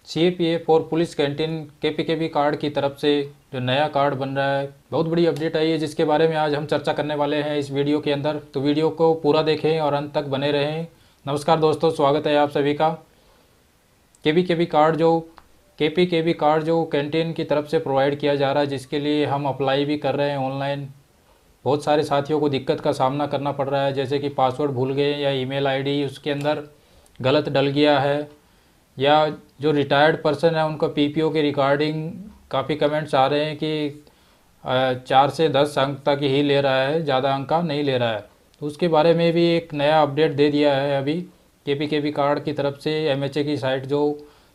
CAPF और police canteen केपीकेबी card की तरफ से जो नया कार्ड बन रहा है, बहुत बड़ी अपडेट आई है जिसके बारे में आज हम चर्चा करने वाले हैं इस वीडियो के अंदर। तो वीडियो को पूरा देखें और अंत तक बने रहें। नमस्कार दोस्तों, स्वागत है आप सभी का। केपीकेबी कार्ड जो कैंटीन की तरफ से प्रोवाइड किया जा रहा है, जिसके लिए हम अप्लाई भी कर रहे हैं ऑनलाइन। बहुत सारे साथियों को दिक्कत का सामना करना पड़ रहा है, जैसे कि पासवर्ड भूल गए या ईमेल आईडी उसके अंदर गलत डल गया है, या जो रिटायर्ड पर्सन है उनका पीपीओ के रिगार्डिंग काफ़ी कमेंट्स आ रहे हैं कि 4 से 10 अंक तक ही ले रहा है, ज़्यादा अंक का नहीं ले रहा है। तो उसके बारे में भी एक नया अपडेट दे दिया है अभी केपीकेबी कार्ड की तरफ से। एमएचए की साइट जो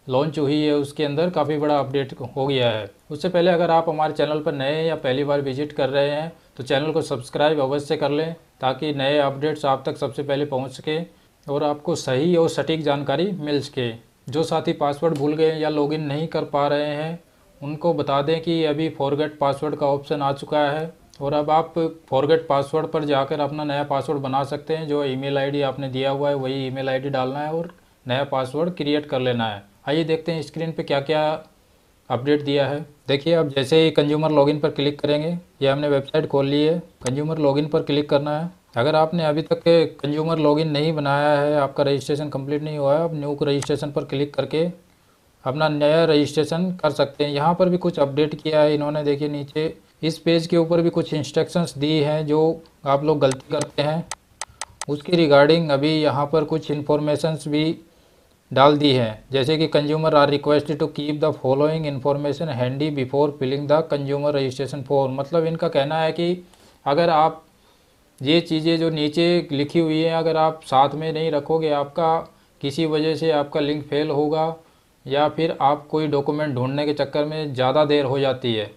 लॉन्च हुई है उसके अंदर काफ़ी बड़ा अपडेट हो गया है। उससे पहले अगर आप हमारे चैनल पर नए हैं या पहली बार विजिट कर रहे हैं तो चैनल को सब्सक्राइब अवश्य कर लें, ताकि नए अपडेट्स आप तक सबसे पहले पहुंच सके और आपको सही और सटीक जानकारी मिल सके। जो साथी पासवर्ड भूल गए या लॉगिन नहीं कर पा रहे हैं उनको बता दें कि अभी फॉरगेट पासवर्ड का ऑप्शन आ चुका है, और अब आप फॉरगेट पासवर्ड पर जाकर अपना नया पासवर्ड बना सकते हैं। जो ईमेल आईडी आपने दिया हुआ है वही ईमेल आईडी डालना है और नया पासवर्ड क्रिएट कर लेना है। आइए देखते हैं स्क्रीन पे क्या क्या अपडेट दिया है। देखिए, अब जैसे ही कंज्यूमर लॉगिन पर क्लिक करेंगे, ये हमने वेबसाइट खोल ली है। कंज्यूमर लॉगिन पर क्लिक करना है। अगर आपने अभी तक कंज्यूमर लॉगिन नहीं बनाया है, आपका रजिस्ट्रेशन कंप्लीट नहीं हुआ है, आप न्यू रजिस्ट्रेशन पर क्लिक करके अपना नया रजिस्ट्रेशन कर सकते हैं। यहाँ पर भी कुछ अपडेट किया है इन्होंने। देखिए नीचे इस पेज के ऊपर भी कुछ इंस्ट्रक्शंस दी हैं जो आप लोग गलती करते हैं उसकी रिगार्डिंग अभी यहाँ पर कुछ इन्फॉर्मेशंस भी डाल दी है, जैसे कि consumer are requested to keep the following information handy before filling the consumer registration form. मतलब इनका कहना है कि अगर आप ये चीज़ें जो नीचे लिखी हुई हैं अगर आप साथ में नहीं रखोगे, आपका किसी वजह से आपका लिंक फेल होगा, या फिर आप कोई डॉक्यूमेंट ढूंढने के चक्कर में ज़्यादा देर हो जाती है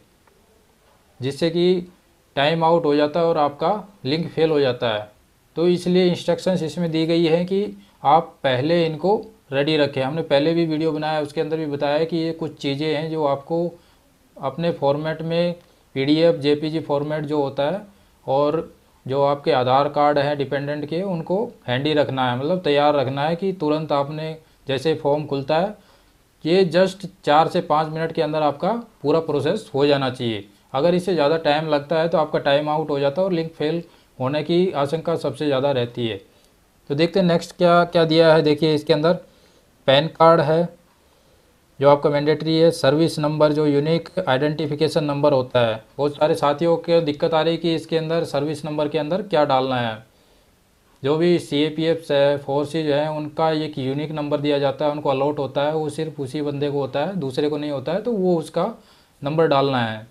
जिससे कि टाइम आउट हो जाता है और आपका लिंक फेल हो जाता है। तो इसलिए इंस्ट्रक्शंस इसमें दी गई है कि आप पहले इनको रेडी रखें। हमने पहले भी वीडियो बनाया, उसके अंदर भी बताया कि ये कुछ चीज़ें हैं जो आपको अपने फॉर्मेट में पीडीएफ जेपीजी फॉर्मेट जो होता है, और जो आपके आधार कार्ड हैं डिपेंडेंट के, उनको हैंडी रखना है, मतलब तैयार रखना है कि तुरंत आपने जैसे फॉर्म खुलता है, ये जस्ट 4 से 5 मिनट के अंदर आपका पूरा प्रोसेस हो जाना चाहिए। अगर इससे ज़्यादा टाइम लगता है तो आपका टाइम आउट हो जाता है और लिंक फेल होने की आशंका सबसे ज़्यादा रहती है। तो देखते हैं नेक्स्ट क्या क्या दिया है। देखिए इसके अंदर पैन कार्ड है जो आपका मैंडेटरी है, सर्विस नंबर जो यूनिक आइडेंटिफिकेशन नंबर होता है। बहुत सारे साथियों को दिक्कत आ रही है कि इसके अंदर सर्विस नंबर के अंदर क्या डालना है। जो भी सीएपीएफ फोर्सेज हैं उनका एक यूनिक नंबर दिया जाता है, उनको अलॉट होता है, वो सिर्फ उसी बंदे को होता है, दूसरे को नहीं होता है, तो वो उसका नंबर डालना है।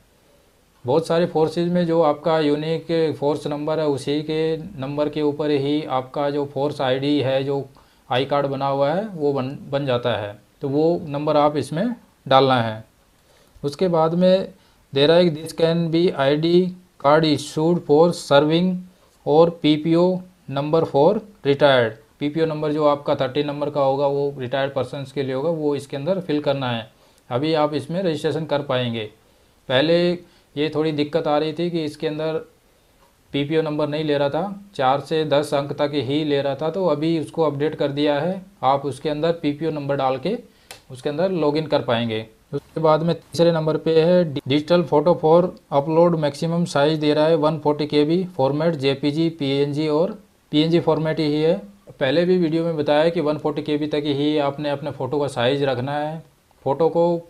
बहुत सारे फोर्सेज में जो आपका यूनिक फोर्स नंबर है उसी के नंबर के ऊपर ही आपका जो फोर्स आईडी है, जो आई कार्ड बना हुआ है, वो बन जाता है। तो वो नंबर आप इसमें डालना है। उसके बाद में दे रहा है कि this can be ID card issued for serving और PPO number for retired. PPO number जो आपका 30 नंबर का होगा वो रिटायर्ड पर्सनस के लिए होगा, वो इसके अंदर फिल करना है। अभी आप इसमें रजिस्ट्रेशन कर पाएंगे। पहले ये थोड़ी दिक्कत आ रही थी कि इसके अंदर पीपीओ नंबर नहीं ले रहा था, 4 से 10 अंक तक ही ले रहा था, तो अभी उसको अपडेट कर दिया है। आप उसके अंदर पीपीओ नंबर डाल के उसके अंदर लॉगिन कर पाएंगे। उसके बाद में तीसरे नंबर पे है digital photo for upload, maximum size दे रहा है 140 KB फॉर्मेट, जेपीजी, पीएनजी और पीएनजी फॉर्मेट ही है। पहले भी वीडियो में बताया कि 140 KB तक ही आपने अपने फ़ोटो का साइज़ रखना है, फ़ोटो को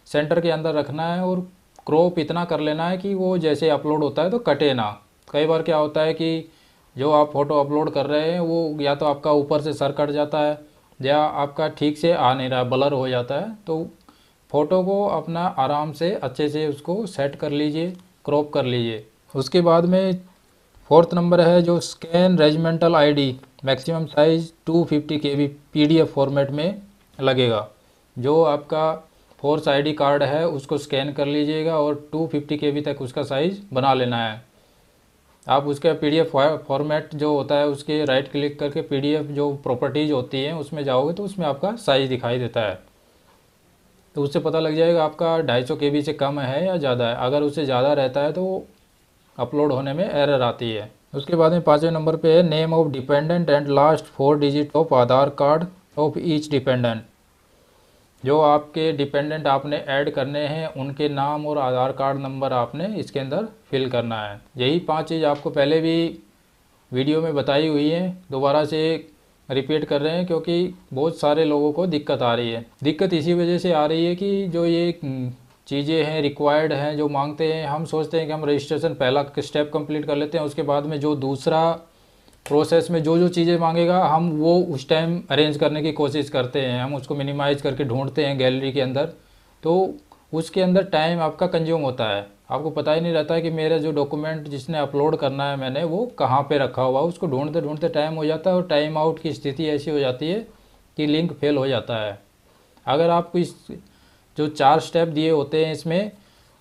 सेंटर के अंदर रखना है और क्रॉप इतना कर लेना है कि वो जैसे अपलोड होता है तो कटे ना। कई बार क्या होता है कि जो आप फ़ोटो अपलोड कर रहे हैं वो या तो आपका ऊपर से सर कट जाता है या आपका ठीक से आ नहीं रहा, ब्लर हो जाता है। तो फ़ोटो को अपना आराम से अच्छे से उसको सेट कर लीजिए, क्रॉप कर लीजिए। उसके बाद में फोर्थ नंबर है जो scan regimental ID, maximum size 250 KB PDF format में लगेगा। जो आपका फोर्स आईडी कार्ड है उसको स्कैन कर लीजिएगा और 250 KB तक उसका साइज़ बना लेना है। आप उसका पीडीएफ फॉर्मेट जो होता है उसके राइट क्लिक करके पीडीएफ जो प्रॉपर्टीज़ होती हैं उसमें जाओगे तो उसमें आपका साइज़ दिखाई देता है, तो उससे पता लग जाएगा आपका 250 KB से कम है या ज़्यादा है। अगर उससे ज़्यादा रहता है तो अपलोड होने में एरर आती है। उसके बाद में 5वें नंबर पे है name of dependent and last 4 digit of Aadhaar card of each dependent. जो आपके डिपेंडेंट आपने ऐड करने हैं उनके नाम और आधार कार्ड नंबर आपने इसके अंदर फिल करना है। यही 5 चीज़ आपको पहले भी वीडियो में बताई हुई है, दोबारा से रिपीट कर रहे हैं क्योंकि बहुत सारे लोगों को दिक्कत आ रही है। दिक्कत इसी वजह से आ रही है कि जो ये चीज़ें हैं रिक्वायर्ड हैं जो मांगते हैं, हम सोचते हैं कि हम रजिस्ट्रेशन पहला स्टेप कंप्लीट कर लेते हैं, उसके बाद में जो दूसरा प्रोसेस में जो जो चीज़ें मांगेगा हम वो उस टाइम अरेंज करने की कोशिश करते हैं, हम उसको मिनिमाइज़ करके ढूंढते हैं गैलरी के अंदर, तो उसके अंदर टाइम आपका कंज्यूम होता है। आपको पता ही नहीं रहता है कि मेरा जो डॉक्यूमेंट जिसने अपलोड करना है मैंने वो कहाँ पे रखा हुआ, उसको ढूंढते ढूंढते टाइम हो जाता है और टाइम आउट की स्थिति ऐसी हो जाती है कि लिंक फेल हो जाता है। अगर आपको इस जो 4 स्टेप दिए होते हैं इसमें,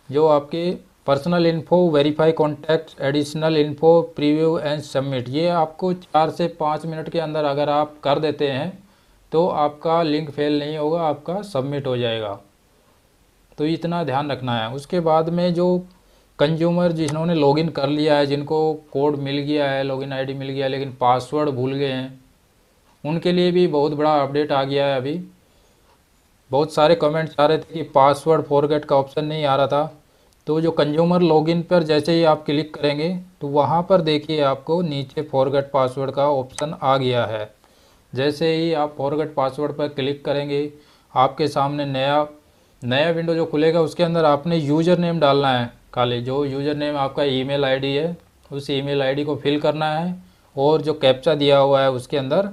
जो आपके personal info, verify contact, additional info, preview and submit, ये आपको 4 से 5 मिनट के अंदर अगर आप कर देते हैं तो आपका लिंक फेल नहीं होगा, आपका सबमिट हो जाएगा। तो इतना ध्यान रखना है। उसके बाद में जो कंज्यूमर जिन्होंने लॉगिन कर लिया है, जिनको कोड मिल गया है, लॉगिन आईडी मिल गया है लेकिन पासवर्ड भूल गए हैं, उनके लिए भी बहुत बड़ा अपडेट आ गया है। अभी बहुत सारे कमेंट्स आ रहे थे कि पासवर्ड फॉरगेट का ऑप्शन नहीं आ रहा था। तो जो कंज्यूमर लॉगिन पर जैसे ही आप क्लिक करेंगे तो वहाँ पर देखिए आपको नीचे फॉरगेट पासवर्ड का ऑप्शन आ गया है। जैसे ही आप फॉरगेट पासवर्ड पर क्लिक करेंगे आपके सामने नया विंडो जो खुलेगा, उसके अंदर आपने यूज़र नेम डालना है। खाली जो यूज़र नेम आपका ईमेल आईडी है उस ईमेल आईडी को फिल करना है और जो कैप्चा दिया हुआ है उसके अंदर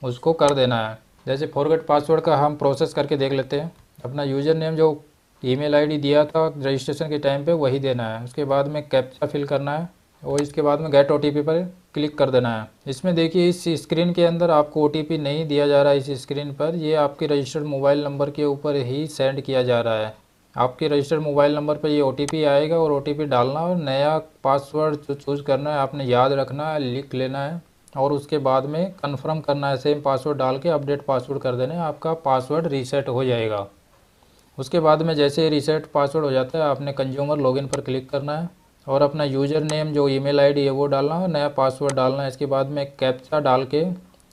उसको कर देना है। जैसे फॉरगेट पासवर्ड का हम प्रोसेस करके देख लेते हैं। अपना यूज़र नेम जो ईमेल आईडी दिया था रजिस्ट्रेशन के टाइम पे वही देना है, उसके बाद में कैप्चा फिल करना है और इसके बाद में गेट ओटीपी पर क्लिक कर देना है। इसमें देखिए इस स्क्रीन के अंदर आपको ओटीपी नहीं दिया जा रहा है। इस स्क्रीन पर ये आपके रजिस्टर्ड मोबाइल नंबर के ऊपर ही सेंड किया जा रहा है। आपके रजिस्टर्ड मोबाइल नंबर पर ये ओटीपी आएगा और ओटीपी डालना और नया पासवर्ड जो चूज़ करना है आपने याद रखना है, लिख लेना है और उसके बाद में कन्फर्म करना है। सेम पासवर्ड डाल के अपडेट पासवर्ड कर देना है, आपका पासवर्ड रीसेट हो जाएगा। उसके बाद में जैसे ही रीसेट पासवर्ड हो जाता है आपने कंज्यूमर लॉगिन पर क्लिक करना है और अपना यूज़र नेम जो ईमेल आईडी है वो डालना है, नया पासवर्ड डालना है। इसके बाद में कैप्चा डाल के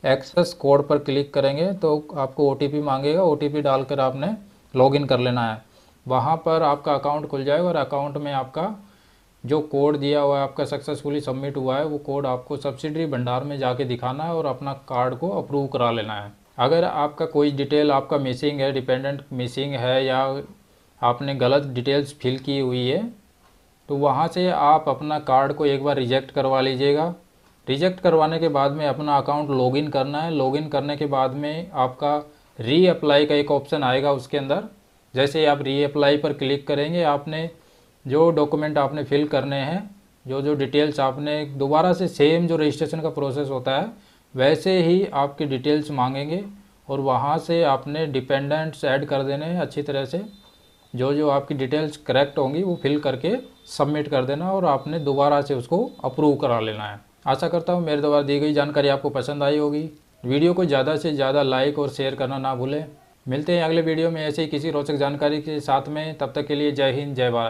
एक्सेस कोड पर क्लिक करेंगे तो आपको ओटीपी मांगेगा, ओटीपी डालकर आपने लॉगिन कर लेना है। वहाँ पर आपका अकाउंट खुल जाएगा और अकाउंट में आपका जो कोड दिया हुआ है आपका सक्सेसफुली सबमिट हुआ है, वो कोड आपको सब्सिडरी भंडार में जाके दिखाना है और अपना कार्ड को अप्रूव करा लेना है। अगर आपका कोई डिटेल आपका मिसिंग है, डिपेंडेंट मिसिंग है या आपने गलत डिटेल्स फिल की हुई है तो वहाँ से आप अपना कार्ड को एक बार रिजेक्ट करवा लीजिएगा। रिजेक्ट करवाने के बाद में अपना अकाउंट लॉगिन करना है। लॉगिन करने के बाद में आपका रीअप्लाई का एक ऑप्शन आएगा उसके अंदर। जैसे ही आप रीअप्लाई पर क्लिक करेंगे आपने जो डॉक्यूमेंट आपने फिल करने हैं, जो जो डिटेल्स आपने दोबारा से सेम जो रजिस्ट्रेशन का प्रोसेस होता है वैसे ही आपकी डिटेल्स मांगेंगे और वहाँ से आपने डिपेंडेंट्स ऐड कर देने हैं अच्छी तरह से। जो जो आपकी डिटेल्स करेक्ट होंगी वो फिल करके सबमिट कर देना और आपने दोबारा से उसको अप्रूव करा लेना है। आशा करता हूँ मेरे द्वारा दी गई जानकारी आपको पसंद आई होगी। वीडियो को ज़्यादा से ज़्यादा लाइक और शेयर करना ना भूलें। मिलते हैं अगले वीडियो में ऐसे ही किसी रोचक जानकारी के साथ में। तब तक के लिए जय हिंद, जय भारत।